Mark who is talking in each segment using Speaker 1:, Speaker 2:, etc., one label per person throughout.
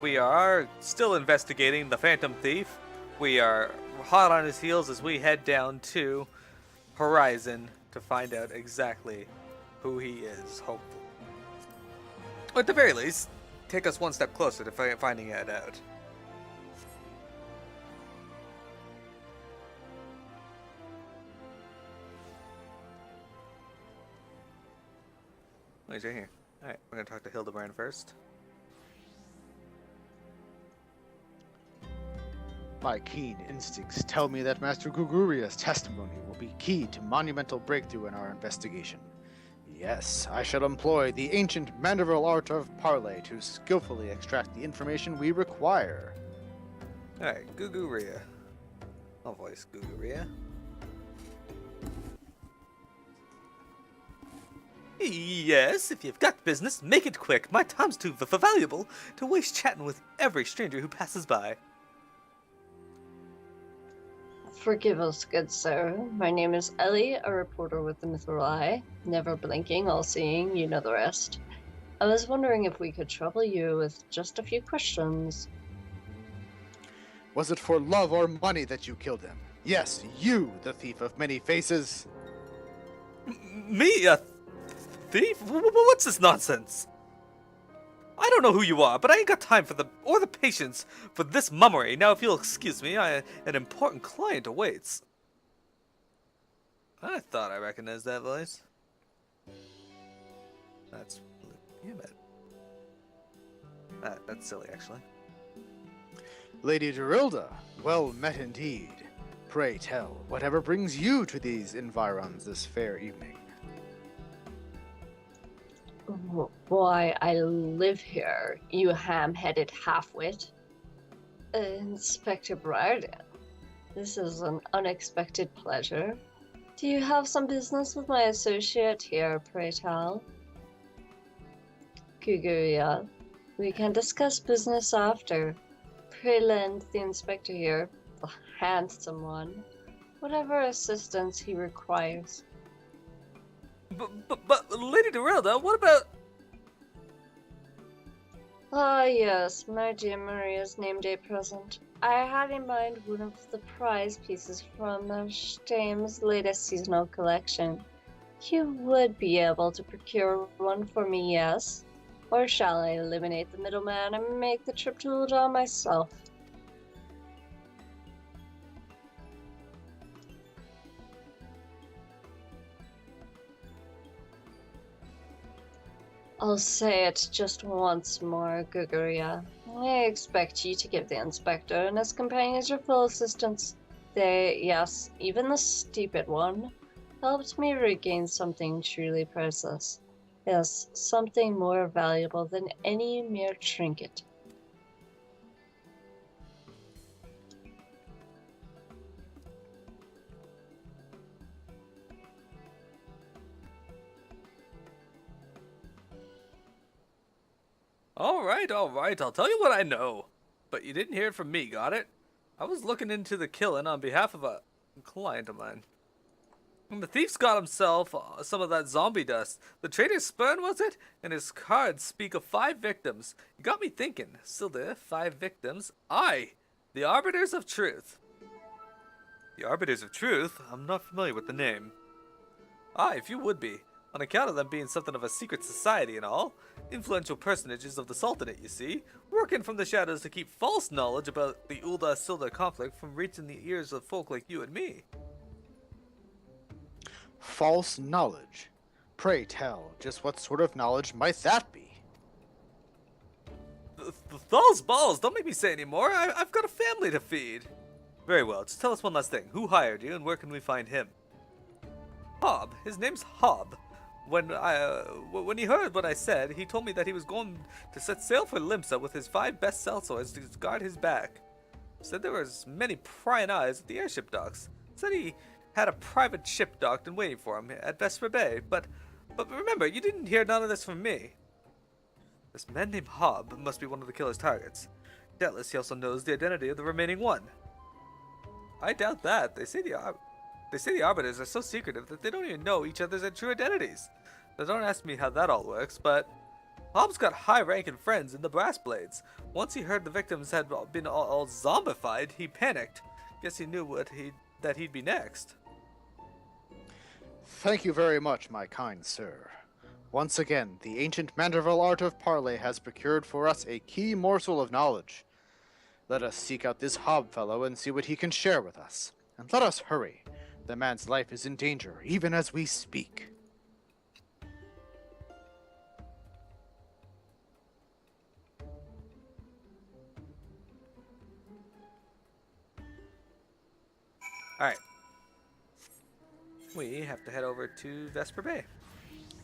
Speaker 1: We are still investigating the Phantom Thief. We are hot on his heels as we head down to Horizon to find out exactly who he is, hopefully. Or at the very least, take us one step closer to finding it out. Oh, he's right here. Alright, we're gonna talk to Hildebrand first.
Speaker 2: My keen instincts tell me that Master Guguria's testimony will be key to monumental breakthrough in our investigation. Yes, I shall employ the ancient Mythril art of parley to skillfully extract the information we require.
Speaker 1: Alright, Guguria. I'll voice Guguria. Yes, if you've got business, make it quick. My time's too valuable to waste chatting with every stranger who passes by.
Speaker 3: Forgive us, good sir. My name is Ellie, a reporter with the Mythril Eye. Never blinking, all-seeing, you know the rest. I was wondering if we could trouble you with just a few questions.
Speaker 2: Was it for love or money that you killed him? Yes, you, the thief of many faces.
Speaker 1: Me, a thief? What's this nonsense? I don't know who you are, but I ain't got time for the patience for this mummery. Now, if you'll excuse me, an important client awaits. I thought I recognized that voice. That's that's silly, actually.
Speaker 2: Lady Dorilda, well met indeed. Pray tell, whatever brings you to these environs this fair evening?
Speaker 3: Why, I live here, you ham-headed half-wit. Inspector Briarden, this is an unexpected pleasure. Do you have some business with my associate here, pray tell? Guguria, we can discuss business after. Pray lend the inspector here, the handsome one, whatever assistance he requires.
Speaker 1: But Lady Dorilda, what about...
Speaker 3: Ah, yes, my dear Maria's name day present. I had in mind one of the prize pieces from Stame's latest seasonal collection. You would be able to procure one for me, yes? Or shall I eliminate the middleman and make the trip to Ul'dah myself? I'll say it just once more, Guguria. I expect you to give the inspector and his companions your full assistance. They, yes, even the stupid one, helped me regain something truly priceless. Yes, something more valuable than any mere trinket.
Speaker 1: Alright, I'll tell you what I know. But you didn't hear it from me, got it? I was looking into the killing on behalf of a client of mine. And the thief's got himself some of that zombie dust. The traitor's sperm, was it? And his cards speak of 5 victims. You got me thinking. Still there, 5 victims. Aye, the Arbiters of Truth. The Arbiters of Truth? I'm not familiar with the name. Aye, if you would be. On account of them being something of a secret society and all. Influential personages of the Sultanate, you see. Working from the shadows to keep false knowledge about the Ul'dah-Sil'dah conflict from reaching the ears of folk like you and me.
Speaker 2: False knowledge? Pray tell, just what sort of knowledge might that be?
Speaker 1: False balls, don't make me say any more. I've got a family to feed. Very well, just tell us one last thing. Who hired you and where can we find him? Hob. His name's Hob. When he heard what I said, he told me that he was going to set sail for Limsa with his 5 best sellswords to guard his back. Said there was many prying eyes at the airship docks. Said he had a private ship docked and waiting for him at Vesper Bay. But remember, you didn't hear none of this from me. This man named Hob must be one of the killer's targets. Doubtless he also knows the identity of the remaining one. I doubt that. They say the Arbiters are so secretive that they don't even know each other's true identities. Now don't ask me how that all works, but Hobbs got high-ranking friends in the Brass Blades. Once he heard the victims had been all zombified, he panicked. Guess he knew that he'd be next.
Speaker 2: Thank you very much, my kind sir. Once again, the ancient Mandeville art of parley has procured for us a key morsel of knowledge. Let us seek out this Hob fellow and see what he can share with us. And let us hurry. The man's life is in danger, even as we speak.
Speaker 1: Alright. We have to head over to Vesper Bay.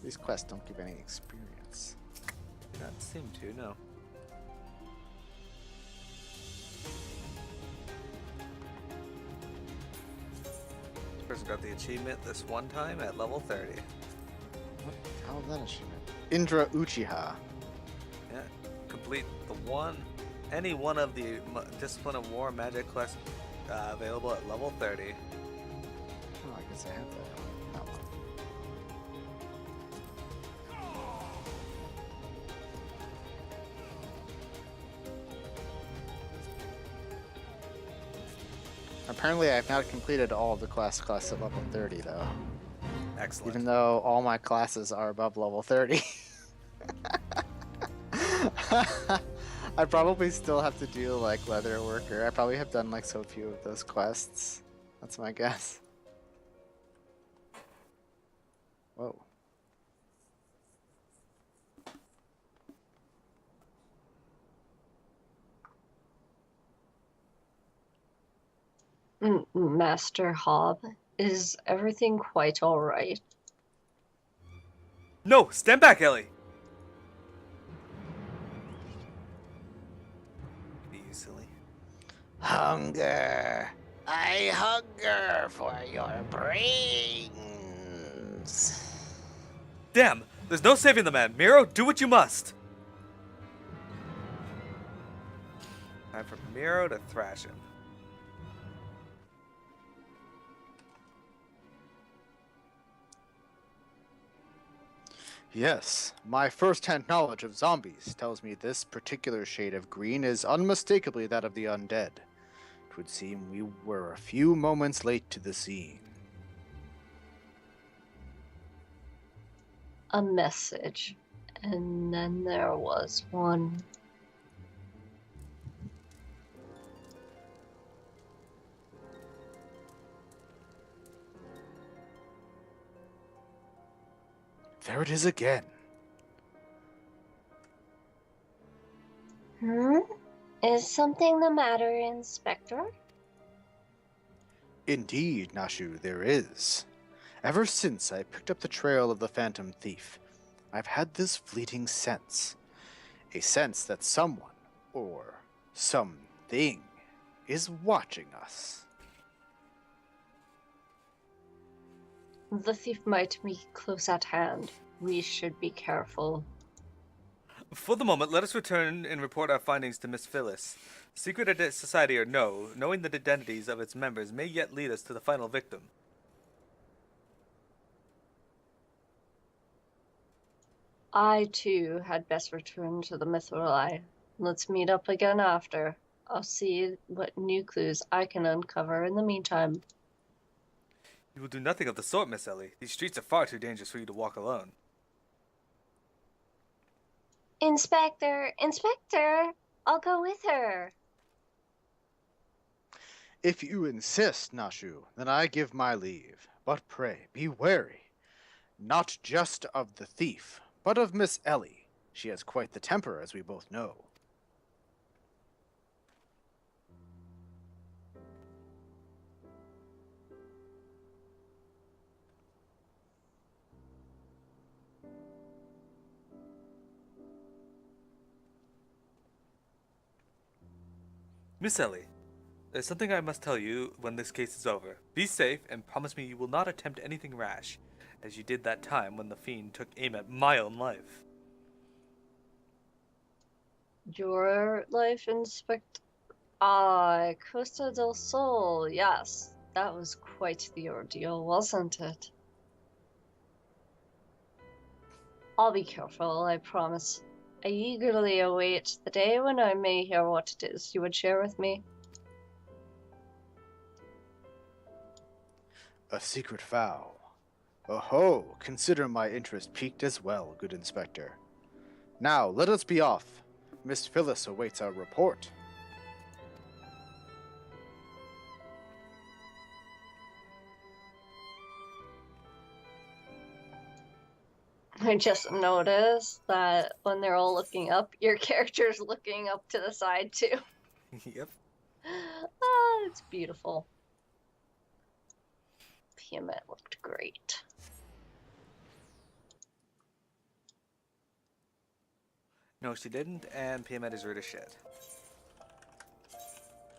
Speaker 2: These quests don't give any experience.
Speaker 1: Not seem to, no. This person got the achievement this one time at level 30.
Speaker 2: What the hell is that achievement? Indra Uchiha.
Speaker 1: Yeah, complete any one of the Discipline of War magic quests available at level 30.
Speaker 2: Oh, I guess I have that one. Apparently, I've not completed all of the class at level 30, though.
Speaker 1: Excellent.
Speaker 2: Even though all my classes are above level 30. I probably still have to do, like, leather worker. I probably have done, like, so few of those quests. That's my guess. Whoa.
Speaker 3: Master Hob, is everything quite alright?
Speaker 1: No! Stand back, Ellie! Be you silly.
Speaker 2: Hunger. I hunger for your brains.
Speaker 1: Damn! There's no saving the man! Miro, do what you must! Time for Miro to thrash him.
Speaker 2: Yes, my first-hand knowledge of zombies tells me this particular shade of green is unmistakably that of the undead. It would seem we were a few moments late to the scene.
Speaker 3: A message. And then there was one.
Speaker 2: There it is again.
Speaker 3: Is something the matter, Inspector?
Speaker 2: Indeed, Nashu, there is. Ever since I picked up the trail of the Phantom Thief, I've had this fleeting sense. A sense that someone, or something, is watching us.
Speaker 3: The thief might be close at hand. We should be careful.
Speaker 1: For the moment, let us return and report our findings to Miss Phyllis. Secret society or no, knowing the identities of its members may yet lead us to the final victim.
Speaker 3: I, too, had best return to the Mythril Eye. Let's meet up again after. I'll see what new clues I can uncover in the meantime.
Speaker 1: You will do nothing of the sort, Miss Ellie. These streets are far too dangerous for you to walk alone.
Speaker 3: Inspector! Inspector! I'll go with her.
Speaker 2: If you insist, Nashu, then I give my leave. But pray, be wary. Not just of the thief, but of Miss Ellie. She has quite the temper, as we both know.
Speaker 1: Miss Ellie, there's something I must tell you when this case is over. Be safe and promise me you will not attempt anything rash, as you did that time when the fiend took aim at my own life.
Speaker 3: Your life, Inspector? Ah, Costa del Sol. Yes, that was quite the ordeal, wasn't it? I'll be careful, I promise. I eagerly await the day when I may hear what it is you would share with me.
Speaker 2: A secret vow. Oh-ho, consider my interest piqued as well, good Inspector. Now, let us be off. Miss Phyllis awaits our report.
Speaker 3: I just noticed that when they're all looking up, your character's looking up to the side too.
Speaker 1: Yep.
Speaker 3: Ah, it's beautiful. Piamet looked great.
Speaker 1: No, she didn't, and Piamet is rude as shit.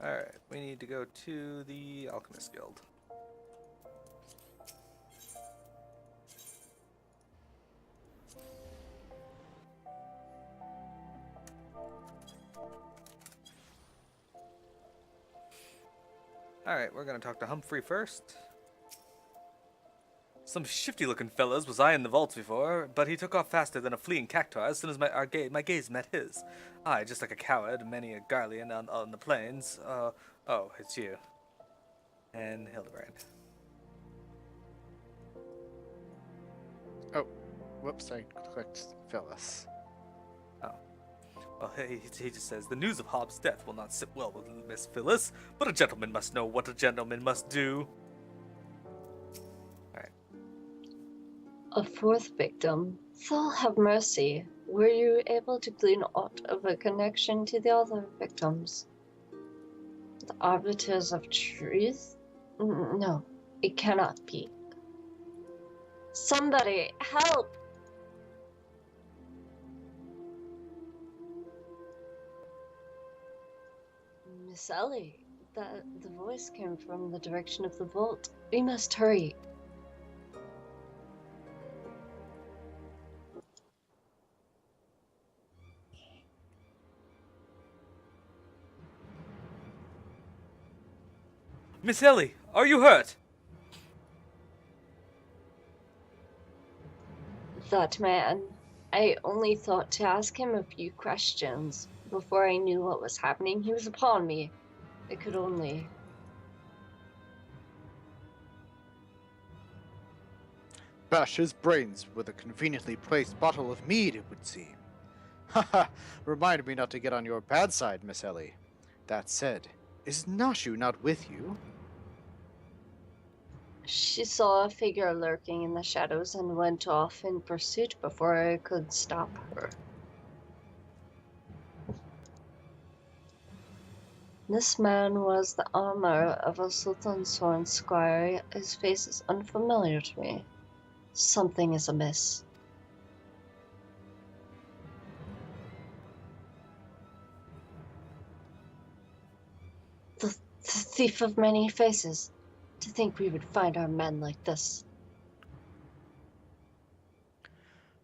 Speaker 1: Alright, we need to go to the Alchemist Guild. Alright, we're gonna talk to Humphrey first. Some shifty looking fellas was I in the vaults before, but he took off faster than a fleeing cactuar as soon as my gaze met his. I, just like a coward, many a Garlean on the plains. Oh, it's you. And Hildebrand.
Speaker 2: Oh, whoops, I clicked Phyllis.
Speaker 1: Well, he just says, the news of Hobbs' death will not sit well with Miss Phyllis, but a gentleman must know what a gentleman must do. Alright.
Speaker 3: A fourth victim. Thal have mercy. Were you able to glean aught of a connection to the other victims? The arbiters of truth? No, it cannot be. Somebody, help! Miss Ellie, the voice came from the direction of the vault. We must hurry.
Speaker 1: Miss Ellie, are you hurt?
Speaker 3: That man. I only thought to ask him a few questions. Before I knew what was happening, he was upon me. I could only...
Speaker 2: Bash his brains with a conveniently placed bottle of mead, it would seem. Haha, remind me not to get on your bad side, Miss Ellie. That said, is Nashu not with you?
Speaker 3: She saw a figure lurking in the shadows and went off in pursuit before I could stop her. This man was the armor of a Sultan Sworn squire. His face is unfamiliar to me. Something is amiss. The thief of many faces. To think we would find our men like this.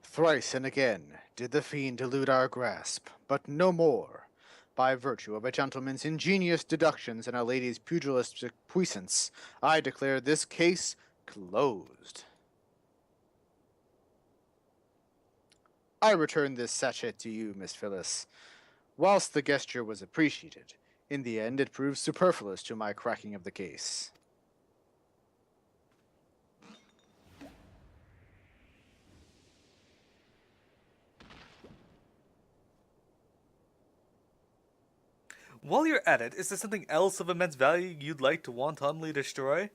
Speaker 2: Thrice and again did the fiend elude our grasp, but no more. By virtue of a gentleman's ingenious deductions and a lady's pugilistic puissance, I declare this case closed. I return this sachet to you, Miss Phyllis. Whilst the gesture was appreciated, in the end it proved superfluous to my cracking of the case.
Speaker 1: While you're at it, is there something else of immense value you'd like to wantonly destroy?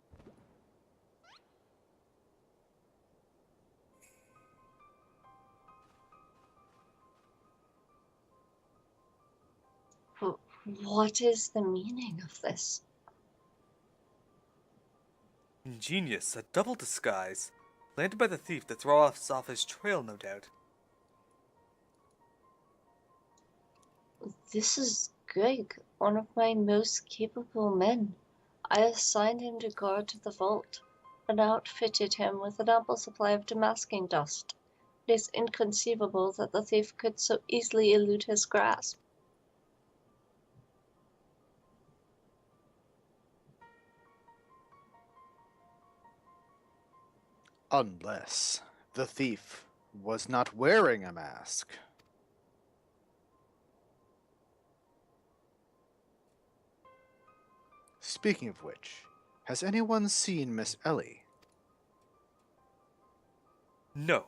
Speaker 3: What is the meaning of this?
Speaker 1: Ingenious, a double disguise. Planted by the thief to throw us off his trail, no doubt.
Speaker 3: This is Greg, one of my most capable men. I assigned him to guard the vault and outfitted him with an ample supply of damascene dust. It is inconceivable that the thief could so easily elude his grasp.
Speaker 2: Unless the thief was not wearing a mask. Speaking of which, has anyone seen Miss Ellie?
Speaker 1: No,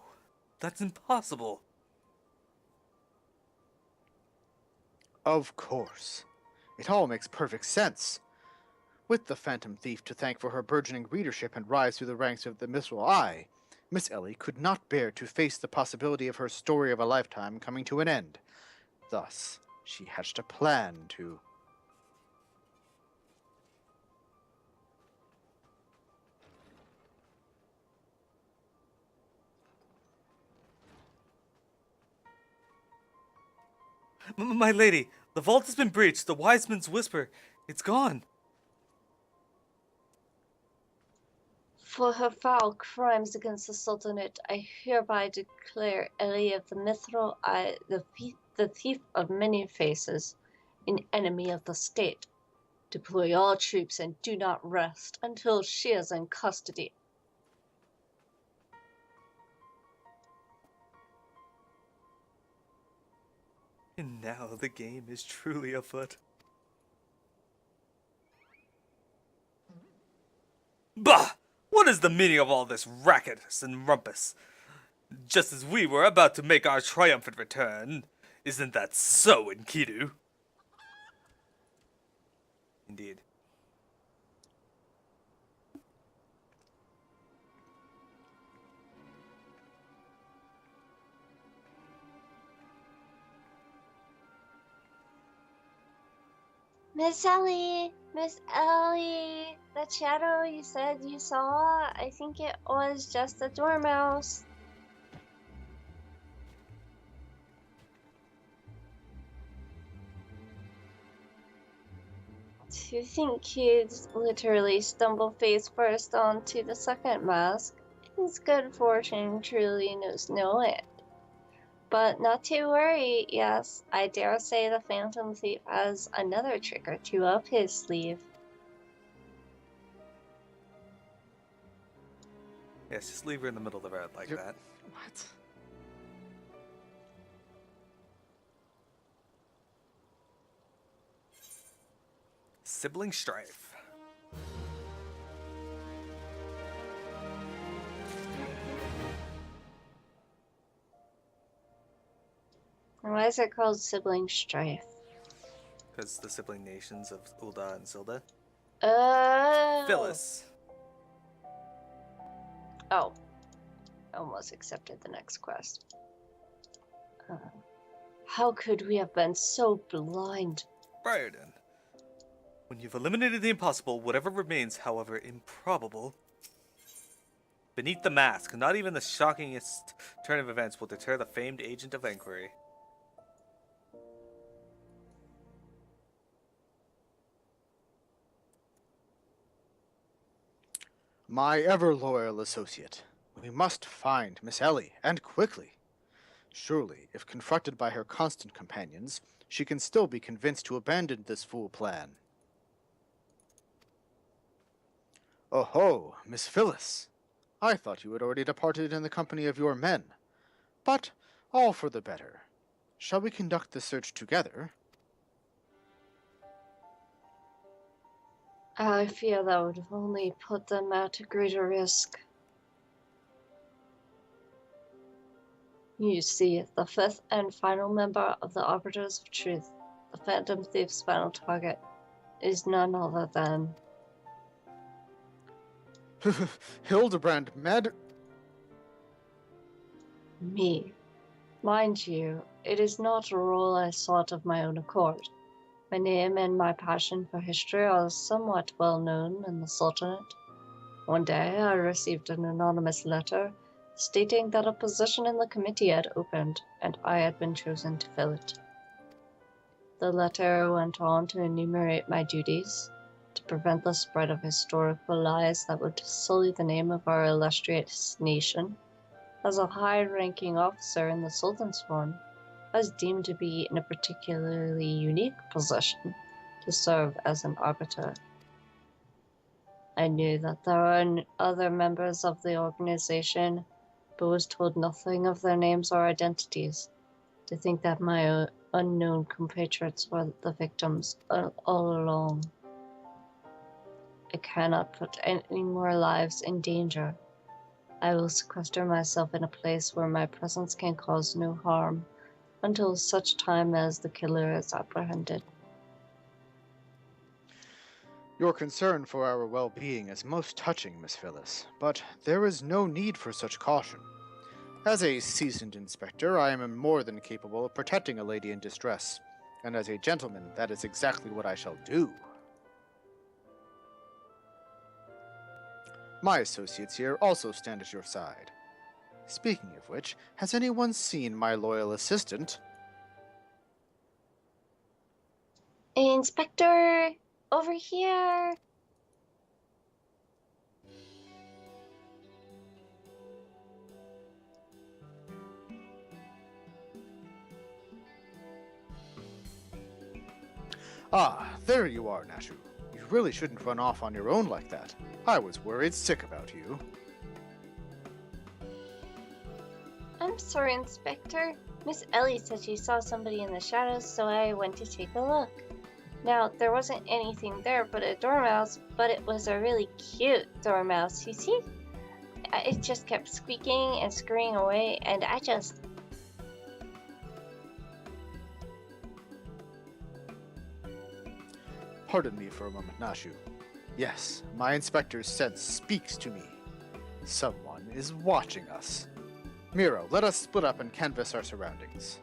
Speaker 1: that's impossible.
Speaker 2: Of course. It all makes perfect sense. With the Phantom Thief to thank for her burgeoning readership and rise through the ranks of the Mythril Eye, Miss Ellie could not bear to face the possibility of her story of a lifetime coming to an end. Thus, she hatched a plan to...
Speaker 1: My lady, the vault has been breached. The wise man's whisper, it's gone.
Speaker 3: For her foul crimes against the Sultanate, I hereby declare Ellie of the Mythril Eye, the thief of many faces, an enemy of the state. Deploy all troops and do not rest until she is in custody.
Speaker 1: And now the game is truly afoot. Bah! What is the meaning of all this racket and rumpus? Just as we were about to make our triumphant return. Isn't that so, Enkidu? Indeed.
Speaker 3: Miss Ellie! Miss Ellie! That shadow you said you saw, I think it was just a dormouse. To think you'd literally stumble face first onto the second mask is good fortune, truly knows no end. But not to worry, yes, I dare say the Phantom Thief has another trick or two up his sleeve.
Speaker 1: Yes, just leave her in the middle of the road like that.
Speaker 2: What?
Speaker 1: Sibling strife.
Speaker 3: Why is it called sibling strife?
Speaker 1: Because the sibling nations of Ulda and Silda.
Speaker 3: Oh.
Speaker 1: Phyllis.
Speaker 3: Oh. Almost accepted the next quest. How could we have been so blind?
Speaker 1: Briarden. When you've eliminated the impossible, whatever remains, however improbable. Beneath the mask, not even the shockingest turn of events will deter the famed agent of inquiry.
Speaker 2: My ever-loyal associate, we must find Miss Ellie, and quickly. Surely, if confronted by her constant companions, she can still be convinced to abandon this fool plan. Oh ho, Miss Phyllis! I thought you had already departed in the company of your men. But all for the better. Shall we conduct the search together?
Speaker 3: I fear that would only put them at a greater risk. You see, the fifth and final member of the Arbiters of Truth, the Phantom Thief's final target, is none other than...
Speaker 2: Hildebrand, mad...
Speaker 3: me. Mind you, it is not a role I sought of my own accord. My name and my passion for history are somewhat well known in the Sultanate. One day I received an anonymous letter stating that a position in the committee had opened and I had been chosen to fill it. The letter went on to enumerate my duties, to prevent the spread of historical lies that would sully the name of our illustrious nation. As a high-ranking officer in the Sultan's Sworn, I was deemed to be in a particularly unique position to serve as an arbiter. I knew that there were other members of the organization, but was told nothing of their names or identities. To think that my unknown compatriots were the victims all along. I cannot put any more lives in danger. I will sequester myself in a place where my presence can cause no harm until such time as the killer is apprehended.
Speaker 2: Your concern for our well-being is most touching, Miss Phyllis, but there is no need for such caution. As a seasoned inspector, I am more than capable of protecting a lady in distress, and as a gentleman, that is exactly what I shall do. My associates here also stand at your side. Speaking of which, has anyone seen my loyal assistant?
Speaker 3: Inspector, over here.
Speaker 2: Ah, there you are, Nashu. You really shouldn't run off on your own like that. I was worried sick about you.
Speaker 3: I'm sorry, Inspector. Miss Ellie said she saw somebody in the shadows, so I went to take a look. Now, there wasn't anything there but a dormouse, but it was a really cute dormouse, you see? It just kept squeaking and scurrying away, and I just...
Speaker 2: Pardon me for a moment, Nashu. Yes, my inspector's sense speaks to me. Someone is watching us. Miro, let us split up and canvass our surroundings.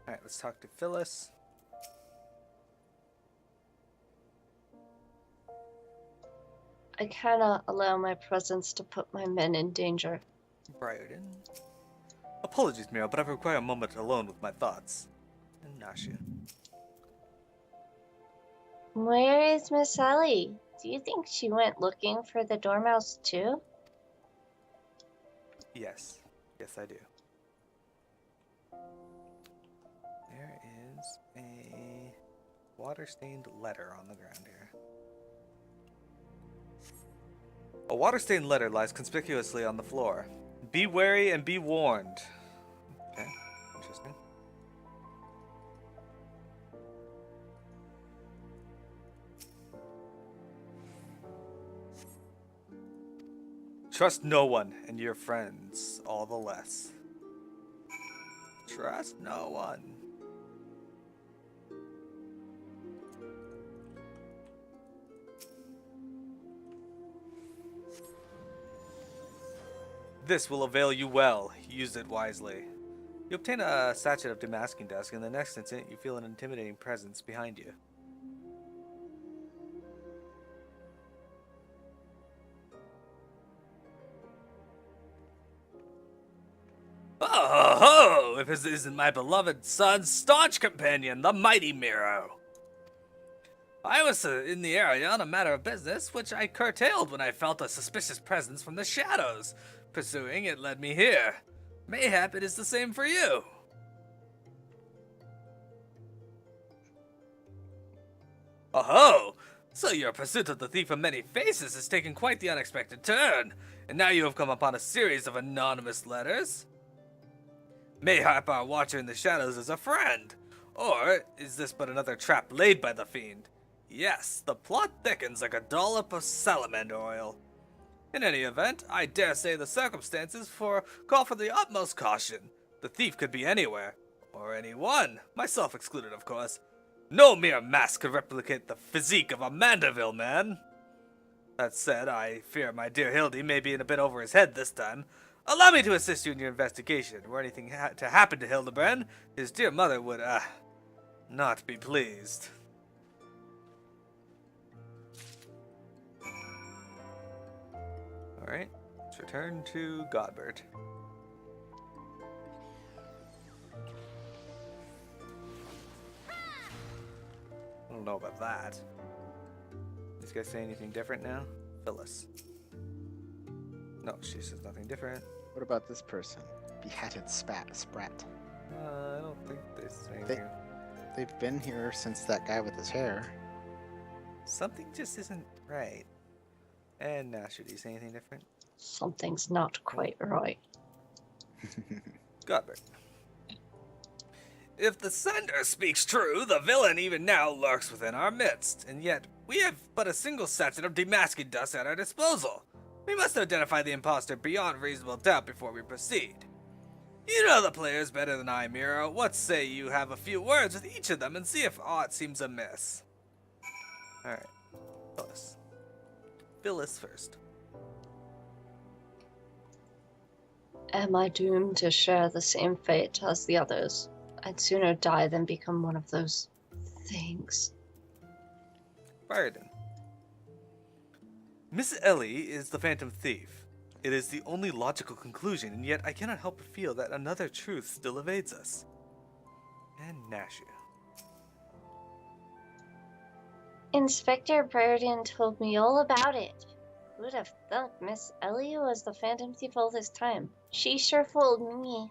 Speaker 1: Alright, let's talk to Phyllis.
Speaker 3: I cannot allow my presence to put my men in danger.
Speaker 1: Briarden. Apologies, Miro, but I require a moment alone with my thoughts. And Nashu.
Speaker 3: Where is Miss Ellie? Do you think she went looking for the dormouse too?
Speaker 1: Yes. Yes, I do. There is a water-stained letter on the ground here. A water-stained letter lies conspicuously on the floor. Be wary and be warned. Okay, interesting. Trust no one and your friends all the less. Trust no one. This will avail you well. Use it wisely. You obtain a sachet of demasking dust, and the next instant you feel an intimidating presence behind you. Oh, if this isn't my beloved son's staunch companion, the mighty Miro. I was in the area on a matter of business, which I curtailed when I felt a suspicious presence from the shadows. Pursuing it led me here. Mayhap it is the same for you. Oh, so your pursuit of the thief of many faces has taken quite the unexpected turn, and now you have come upon a series of anonymous letters? Mayhap our watcher in the shadows is a friend, or is this but another trap laid by the fiend? Yes, the plot thickens like a dollop of salamander oil. In any event, I dare say the circumstances call for the utmost caution. The thief could be anywhere, or anyone, myself excluded, of course. No mere mask could replicate the physique of a Mandeville man. That said, I fear my dear Hildy may be in a bit over his head this time. Allow me to assist you in your investigation. Were anything to happen to Hildebrand, his dear mother would, not be pleased. Alright, let's return to Godbert. I don't know about that. These guys say anything different now? Phyllis. No, she says nothing different.
Speaker 2: What about this person? Beheaded Sprat.
Speaker 1: I don't think they say anything.
Speaker 2: They've been here since that guy with his hair.
Speaker 1: Something just isn't right. And now, should you say anything different?
Speaker 3: Something's not quite right.
Speaker 1: Godbert. If the sender speaks true, the villain even now lurks within our midst, and yet we have but a single sachet of demasking dust at our disposal. We must identify the imposter beyond reasonable doubt before we proceed. You know the players better than I, Miro. What say you have a few words with each of them and see if aught seems amiss? Alright. Phyllis. Phyllis first.
Speaker 3: Am I doomed to share the same fate as the others? I'd sooner die than become one of those things.
Speaker 1: Byron. Miss Ellie is the Phantom Thief. It is the only logical conclusion, and yet I cannot help but feel that another truth still evades us. And Nashu.
Speaker 3: Inspector Briarden told me all about it. Who would have thought Miss Ellie was the Phantom Thief all this time? She sure fooled me.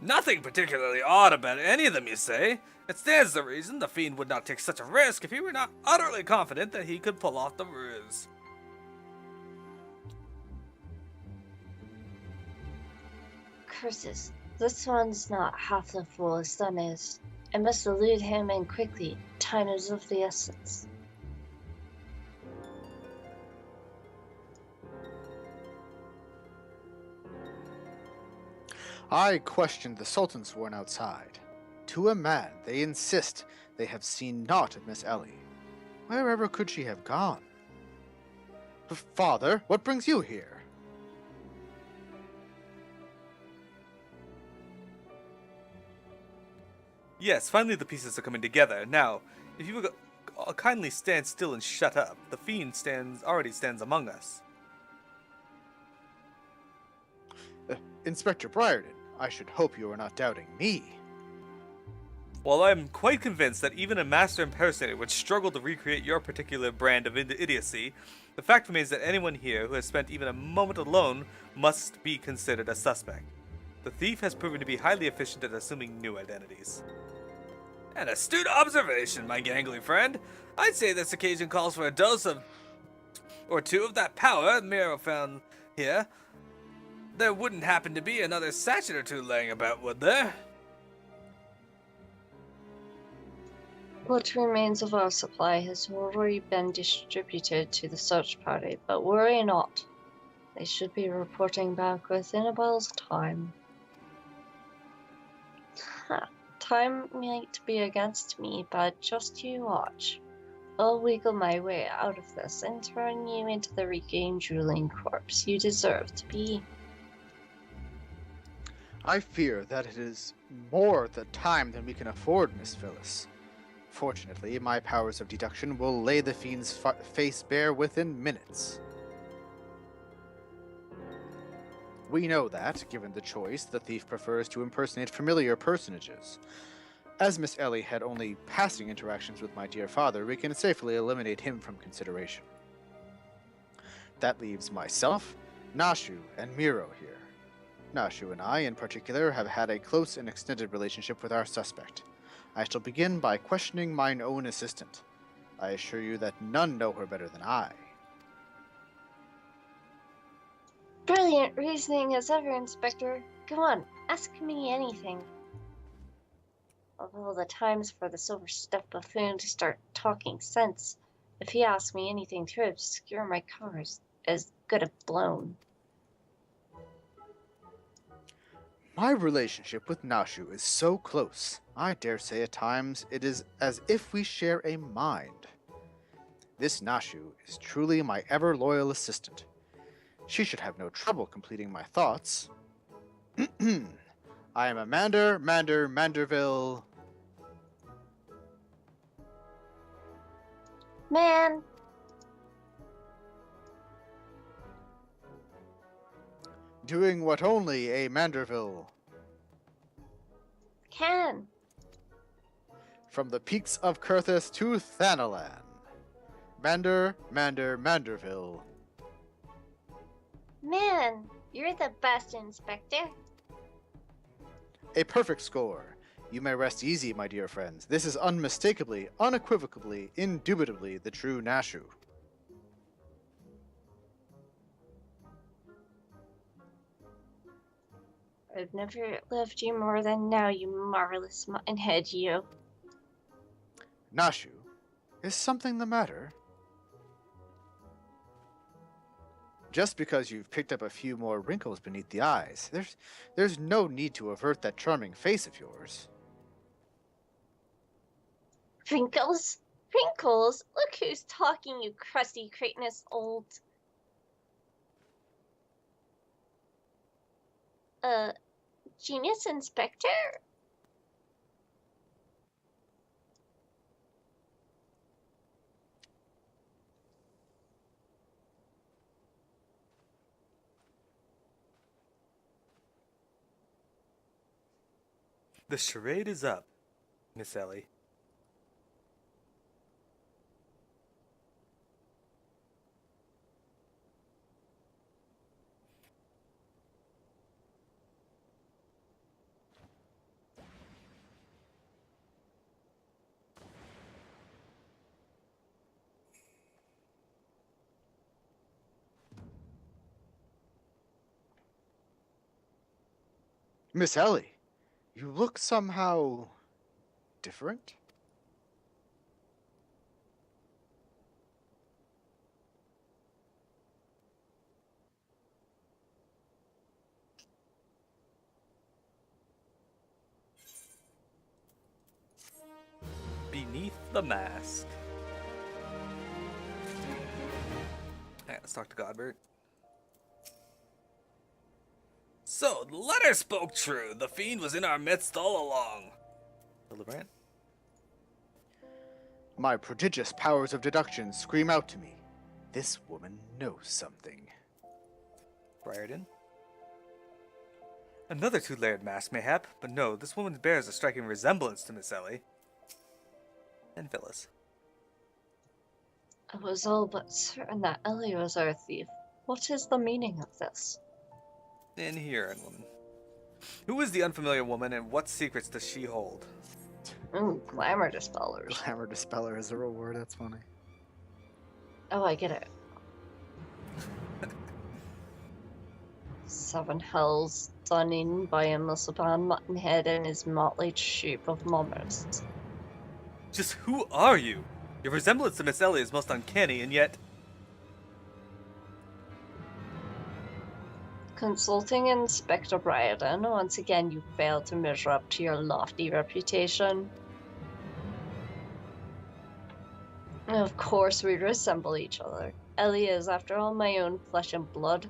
Speaker 1: Nothing particularly odd about any of them, you say? It stands to reason the fiend would not take such a risk if he were not utterly confident that he could pull off the ruse.
Speaker 3: Curses. This one's not half the fool his son is. I must elude him and quickly. Time is of the essence.
Speaker 2: I questioned the Sultan sworn outside. To a man, they insist they have seen naught of Miss Ellie. Wherever could she have gone? Father, what brings you here?
Speaker 1: Yes, finally the pieces are coming together. Now, if you would kindly stand still and shut up, the fiend already stands among us.
Speaker 2: Inspector Briarden, I should hope you are not doubting me.
Speaker 1: While I am quite convinced that even a master impersonator would struggle to recreate your particular brand of idiocy, the fact remains that anyone here who has spent even a moment alone must be considered a suspect. The thief has proven to be highly efficient at assuming new identities. An astute observation, my gangly friend. I'd say this occasion calls for a dose or two of that power Miro found here. There wouldn't happen to be another sachet or two laying about, would there?
Speaker 3: What remains of our supply has already been distributed to the search party, but worry not. They should be reporting back within a bell's time. Time might be against me, but just you watch. I'll wiggle my way out of this and turn you into the regained drooling corpse you deserve to be.
Speaker 2: I fear that it is more the time than we can afford, Miss Phyllis. Fortunately, my powers of deduction will lay the fiend's face bare within minutes. We know that, given the choice, the thief prefers to impersonate familiar personages. As Miss Ellie had only passing interactions with my dear father, we can safely eliminate him from consideration. That leaves myself, Nashu, and Miro here. Nashu and I, in particular, have had a close and extended relationship with our suspect. I shall begin by questioning mine own assistant. I assure you that none know her better than I.
Speaker 3: Brilliant reasoning as ever, Inspector. Go on, ask me anything. Although the time's for this overstuffed buffoon to start talking sense. If he asks me anything to obscure my covers, as good as blown.
Speaker 2: My relationship with Nashu is so close, I dare say at times it is as if we share a mind. This Nashu is truly my ever-loyal assistant. She should have no trouble completing my thoughts. I am Amander, Manderville.
Speaker 3: Man!
Speaker 2: Doing what only a Manderville.
Speaker 3: Can!
Speaker 2: From the peaks of Kurthus to Thanalan. Manderville.
Speaker 3: Man, you're the best, Inspector.
Speaker 2: A perfect score. You may rest easy, my dear friends. This is unmistakably, unequivocally, indubitably the true Nashu.
Speaker 3: I've never loved you more than now, you marvelous muttonhead, you.
Speaker 2: Nashu, is something the matter? Just because you've picked up a few more wrinkles beneath the eyes, there's no need to avert that charming face of yours.
Speaker 3: Wrinkles? Wrinkles? Look who's talking, you crusty, cretinous old... Genius Inspector?
Speaker 1: The charade is up, Miss Ellie.
Speaker 2: Miss Ellie, you look somehow different?
Speaker 1: Beneath the mask. Alright, let's talk to Godbert. So, the letter spoke true. The fiend was in our midst all along. Hildebrand?
Speaker 2: My prodigious powers of deduction scream out to me. This woman knows something.
Speaker 1: Briarden? Another two-layered mask, mayhap, but no, this woman bears a striking resemblance to Miss Ellie. And Phyllis.
Speaker 3: I was all but certain that Ellie was our thief. What is the meaning of this?
Speaker 1: Inherent woman. Who is the unfamiliar woman and what secrets does she hold?
Speaker 3: Ooh, glamour dispellers.
Speaker 2: Glamour dispeller is a real word, that's funny.
Speaker 3: Oh, I get it. Seven hells done in by a Musaban Muttonhead and his motley troop of mummers.
Speaker 1: Just who are you? Your resemblance to Miss Ellie is most uncanny, and yet...
Speaker 3: Consulting Inspector Briarden, once again you failed to measure up to your lofty reputation. Of course we resemble each other. Ellie is, after all, my own flesh and blood,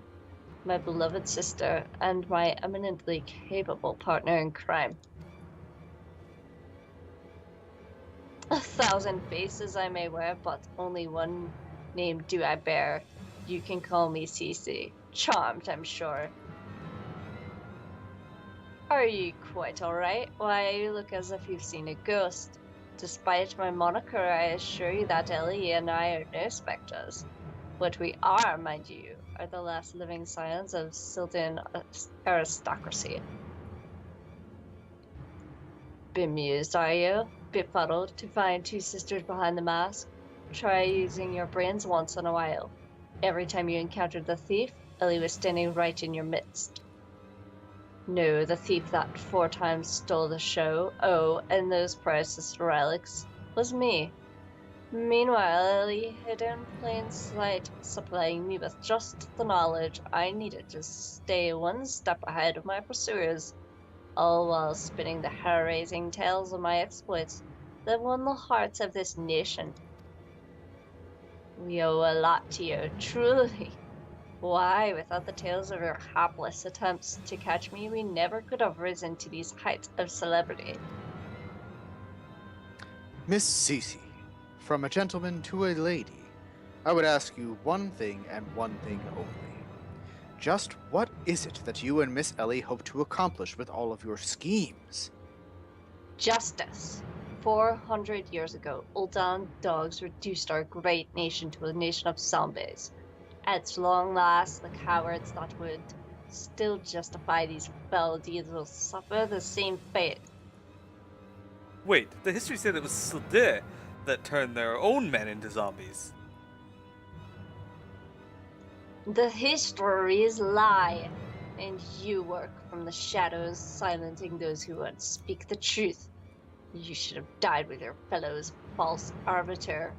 Speaker 3: my beloved sister, and my eminently capable partner in crime. 1,000 faces I may wear, but only one name do I bear. You can call me Cece. Charmed, I'm sure. Are you quite alright? Why, you look as if you've seen a ghost. Despite my moniker, I assure you that Ellie and I are no specters. What we are, mind you, are the last living scions of Sylvan aristocracy. Bemused, are you? Befuddled to find two sisters behind the mask? Try using your brains once in a while. Every time you encountered the thief, Ellie was standing right in your midst. No, the thief that 4 times stole the show, oh, and those priceless relics, was me. Meanwhile, Ellie hid in plain sight, supplying me with just the knowledge I needed to stay one step ahead of my pursuers, all while spinning the hair-raising tales of my exploits that won the hearts of this nation. We owe a lot to you, truly. Why, without the tales of your hapless attempts to catch me, we never could have risen to these heights of celebrity.
Speaker 2: Miss Cece, from a gentleman to a lady, I would ask you one thing and one thing only. Just what is it that you and Miss Ellie hope to accomplish with all of your schemes?
Speaker 3: Justice. 400 years ago, Uldan dogs reduced our great nation to a nation of zombies. At long last, the cowards that would still justify these fell deeds will suffer the same fate.
Speaker 1: Wait, the history said it was Sildeh that turned their own men into zombies.
Speaker 3: The histories lie. And you work from the shadows, silencing those who won't speak the truth. You should have died with your fellows, false arbiter.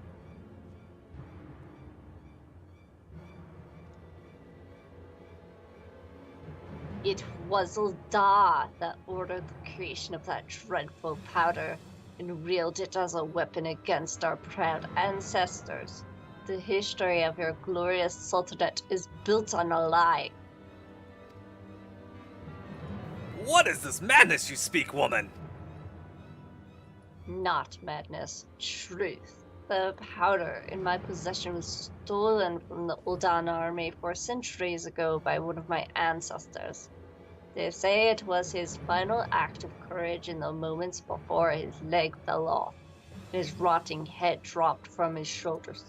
Speaker 3: It was Ulda that ordered the creation of that dreadful powder and wields it as a weapon against our proud ancestors. The history of your glorious sultanate is built on a lie.
Speaker 1: What is this madness you speak, woman?
Speaker 3: Not madness, truth. The powder in my possession was stolen from the Uldan army 4 centuries ago by one of my ancestors. They say it was his final act of courage in the moments before his leg fell off and his rotting head dropped from his shoulders.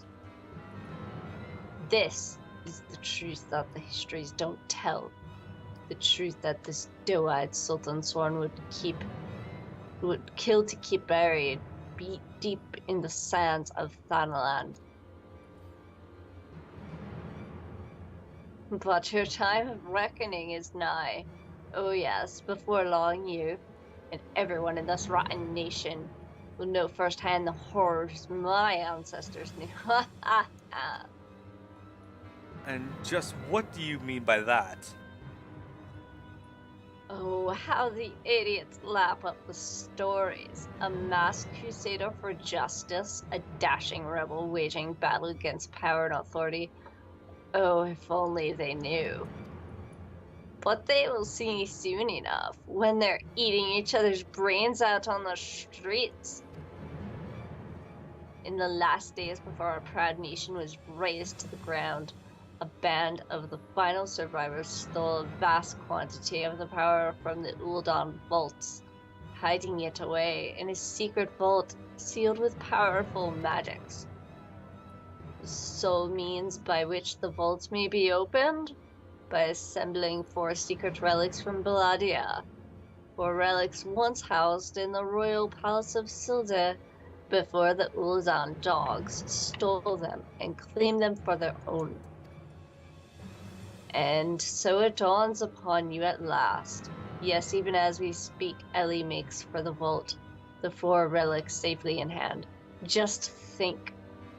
Speaker 3: This is the truth that the histories don't tell. The truth that this doe-eyed Sultan Sworn would kill to keep buried, beat deep in the sands of Thanaland. But your time of reckoning is nigh. Oh yes, before long you, and everyone in this rotten nation, will know firsthand the horrors my ancestors knew. Ha ha ha!
Speaker 1: And just what do you mean by that?
Speaker 3: Oh, how the idiots lap up the stories. A masked crusader for justice, a dashing rebel waging battle against power and authority. Oh, if only they knew. But they will see soon enough, when they're eating each other's brains out on the streets. In the last days before our proud nation was razed to the ground, a band of the final survivors stole a vast quantity of the power from the Uldan vaults, hiding it away in a secret vault sealed with powerful magics. The sole means by which the vaults may be opened? By assembling 4 secret relics from Baladia. 4 relics once housed in the royal palace of Silde before the Uldan dogs stole them and claimed them for their own. And so it dawns upon you at last. Yes, even as we speak, Ellie makes for the vault, the 4 relics safely in hand. Just think,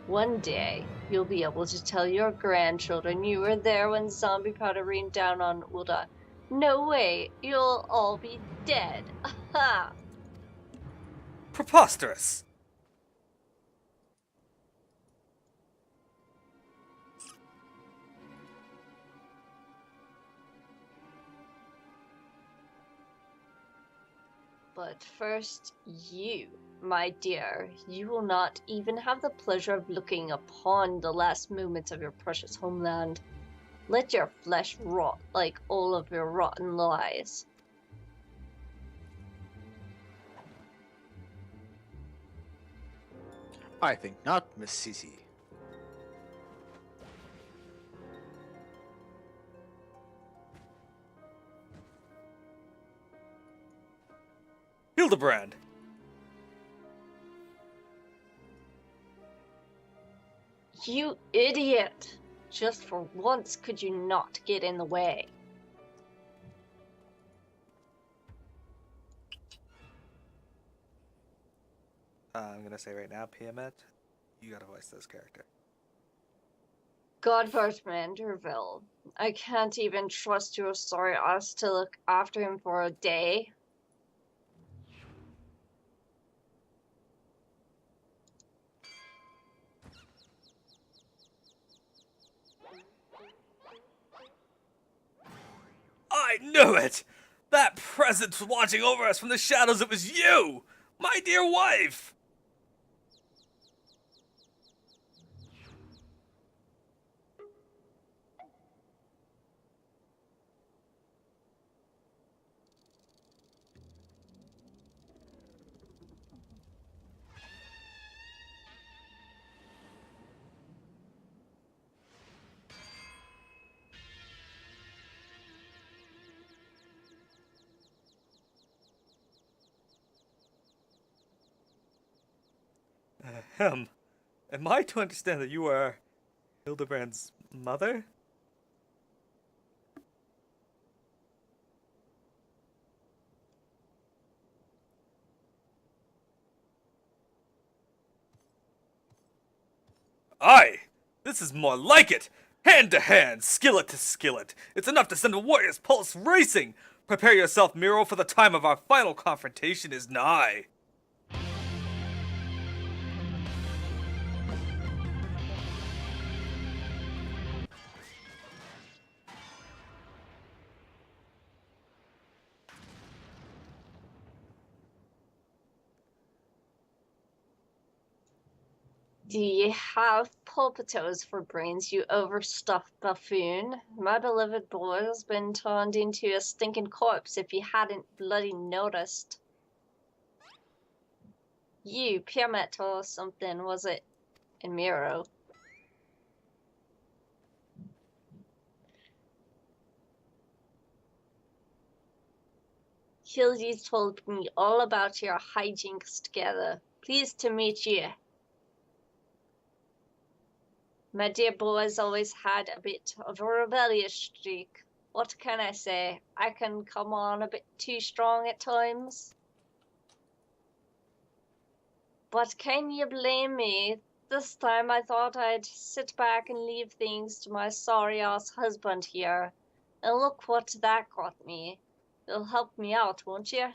Speaker 3: one day you'll be able to tell your grandchildren you were there when zombie powder rained down on Ulda. No way, you'll all be dead. Ha!
Speaker 1: Preposterous!
Speaker 3: But first, you, my dear, you will not even have the pleasure of looking upon the last moments of your precious homeland. Let your flesh rot like all of your rotten lies.
Speaker 2: I think not, Miss Cece.
Speaker 1: Hildebrand!
Speaker 3: You idiot! Just for once could you not get in the way?
Speaker 1: I'm gonna say right now, Piamet, you gotta voice this character.
Speaker 3: Godvart Manderville, I can't even trust your sorry ass to look after him for a day.
Speaker 1: I knew it! That presence watching over us from the shadows, it was you! My dear wife! Ahem. Am I to understand that you are Hildebrand's mother? Aye! This is more like it! Hand to hand, skillet to skillet. It's enough to send a warrior's pulse racing! Prepare yourself, Miro, for the time of our final confrontation is nigh.
Speaker 3: Do you have pulpitos for brains, you overstuffed buffoon? My beloved boy has been turned into a stinking corpse if you hadn't bloody noticed. You, Pyramid or something, was it? In Miro. Hildy told me all about your hijinks together. Pleased to meet you. My dear boy's always had a bit of a rebellious streak. What can I say? I can come on a bit too strong at times. But can you blame me? This time I thought I'd sit back and leave things to my sorry-ass husband here. And look what that got me. You'll help me out, won't you?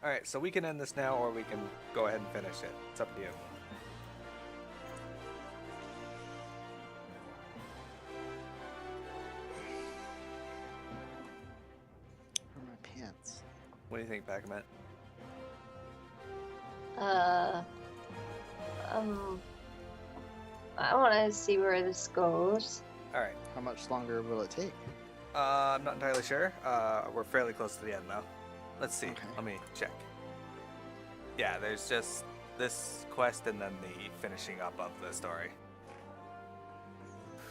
Speaker 1: Alright, so we can end this now, or we can go ahead and finish it. It's up to you.
Speaker 2: Where are my pants?
Speaker 1: What do you think, Pac-Man?
Speaker 3: I want to see where this goes.
Speaker 1: Alright.
Speaker 2: How much longer will it take?
Speaker 1: I'm not entirely sure. We're fairly close to the end, though. Let's see.
Speaker 2: Okay.
Speaker 1: Let me check. Yeah, there's just this quest and then the finishing up of the story.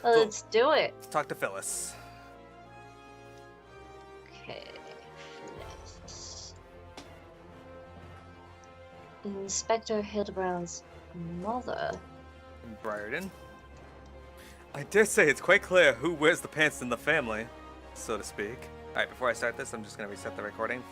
Speaker 3: Well,
Speaker 1: Cool.
Speaker 3: let's do it.
Speaker 1: Let's talk to Phyllis.
Speaker 3: Okay. Let's... Inspector Hildebrand's mother.
Speaker 1: In Briarden. I dare say it's quite clear who wears the pants in the family, so to speak. Alright, before I start this, I'm just going to reset the recording